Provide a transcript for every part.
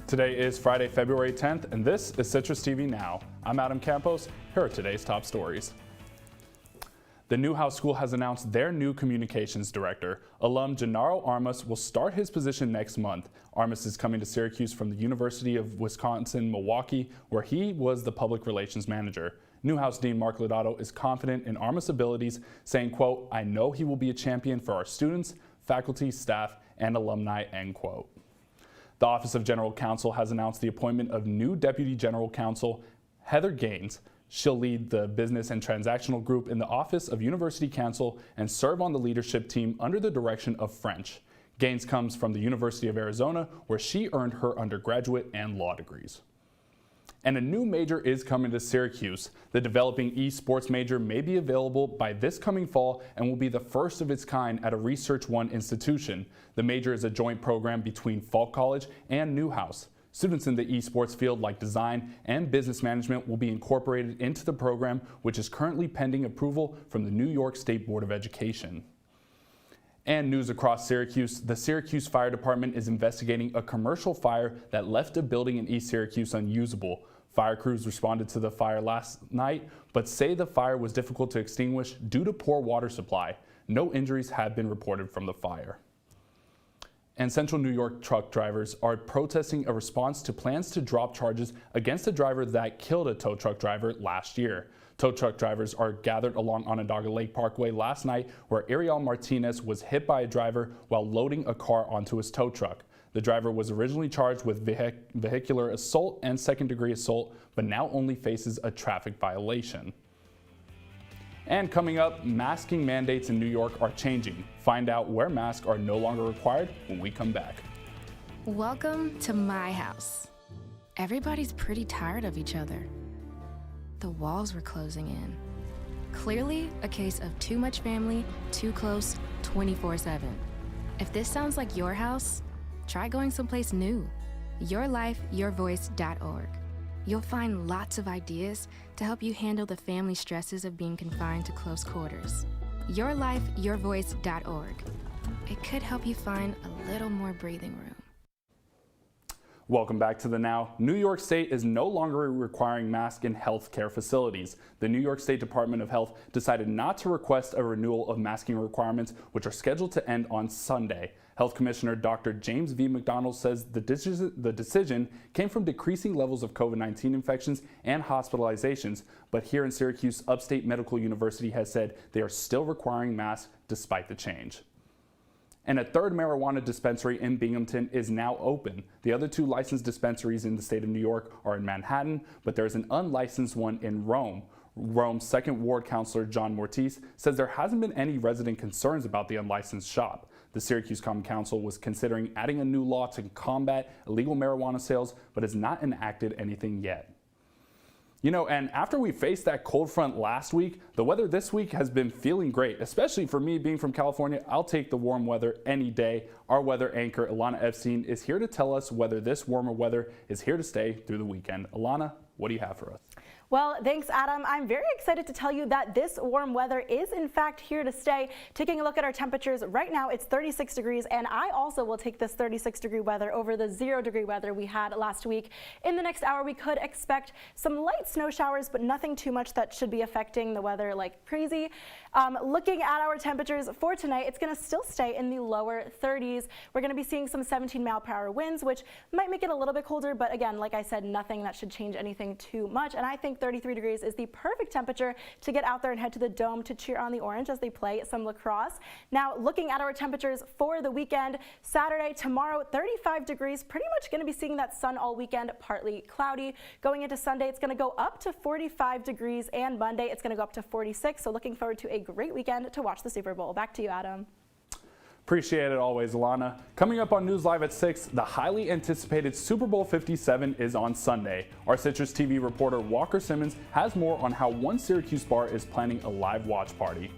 Today is Friday, February 10th, and this is Citrus TV Now. I'm Adam Campos. Here are today's top stories. The Newhouse School has announced their new communications director. Alum Gennaro Armas will start his position next month. Armas is coming to Syracuse from the University of Wisconsin-Milwaukee, where he was the public relations manager. Newhouse Dean Mark Lodato is confident in Armas' abilities, saying, quote, "I know he will be a champion for our students, faculty, staff, and alumni," end quote. The Office of General Counsel has announced the appointment of new Deputy General Counsel Heather Gaines. She'll lead the business and transactional group in the Office of University Counsel and serve on the leadership team under the direction of French. Gaines comes from the University of Arizona, where she earned her undergraduate and law degrees. And a new major is coming to Syracuse. The developing esports major may be available by this coming fall and will be the first of its kind at a Research One institution. The major is a joint program between Falk College and Newhouse. Students in the esports field like design and business management will be incorporated into the program, which is currently pending approval from the New York State Board of Education. And news across Syracuse, the Syracuse Fire Department is investigating a commercial fire that left a building in East Syracuse unusable. Fire crews responded to the fire last night, but say the fire was difficult to extinguish due to poor water supply. No injuries have been reported from the fire. And Central New York truck drivers are protesting a response to plans to drop charges against a driver that killed a tow truck driver last year. Tow truck drivers are gathered along Onondaga Lake Parkway last night, where Ariel Martinez was hit by a driver while loading a car onto his tow truck. The driver was originally charged with vehicular assault and second-degree assault, but now only faces a traffic violation. And coming up, masking mandates in New York are changing. Find out where masks are no longer required when we come back. Welcome to my house. Everybody's pretty tired of each other. The walls were closing in. Clearly a case of too much family, too close, 24/7. If this sounds like your house, try going someplace new. YourLifeYourVoice.org. You'll find lots of ideas to help you handle the family stresses of being confined to close quarters. YourLifeYourVoice.org. It could help you find a little more breathing room. Welcome back to the Now. New York State is no longer requiring masks in healthcare facilities. The New York State Department of Health decided not to request a renewal of masking requirements, which are scheduled to end on Sunday. Health Commissioner Dr. James V. McDonald says the decision came from decreasing levels of COVID-19 infections and hospitalizations, but here in Syracuse, Upstate Medical University has said they are still requiring masks despite the change. And a third marijuana dispensary in Binghamton is now open. The other two licensed dispensaries in the state of New York are in Manhattan, but there's an unlicensed one in Rome. Rome's second ward councilor, John Mortiz, says there hasn't been any resident concerns about the unlicensed shop. The Syracuse Common Council was considering adding a new law to combat illegal marijuana sales, but has not enacted anything yet. You know, and after we faced that cold front last week, the weather this week has been feeling great, especially for me being from California. I'll take the warm weather any day. Our weather anchor, Alana Epstein, is here to tell us whether this warmer weather is here to stay through the weekend. Alana, what do you have for us? Well, thanks, Adam. I'm very excited to tell you that this warm weather is in fact here to stay. Taking a look at our temperatures right now, it's 36 degrees, and I also will take this 36-degree weather over the 0-degree weather we had last week. In the next hour, we could expect some light snow showers, but nothing too much that should be affecting the weather like crazy. Looking at our temperatures for tonight, it's going to still stay in the lower 30s. We're going to be seeing some 17-mile-per-hour winds, which might make it a little bit colder, but again, like I said, nothing that should change anything too much. And I think 33 degrees is the perfect temperature to get out there and head to the Dome to cheer on the Orange as they play some lacrosse. Now, looking at our temperatures for the weekend, Saturday, tomorrow, 35 degrees, pretty much going to be seeing that sun all weekend, partly cloudy. Going into Sunday, it's going to go up to 45 degrees, and Monday, it's going to go up to 46. So looking forward to a great weekend to watch the Super Bowl. Back to you, Adam. Appreciate it always, Alana. Coming up on News Live at 6, the highly anticipated Super Bowl 57 is on Sunday. Our Citrus TV reporter Walker Simmons has more on how one Syracuse bar is planning a live watch party.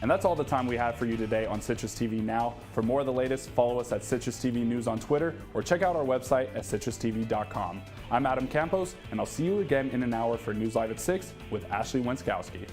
And that's all the time we have for you today on Citrus TV Now. For more of the latest, follow us at Citrus TV News on Twitter or check out our website at citrustv.com. I'm Adam Campos, and I'll see you again in an hour for News Live at 6 with Ashley Wenskowski.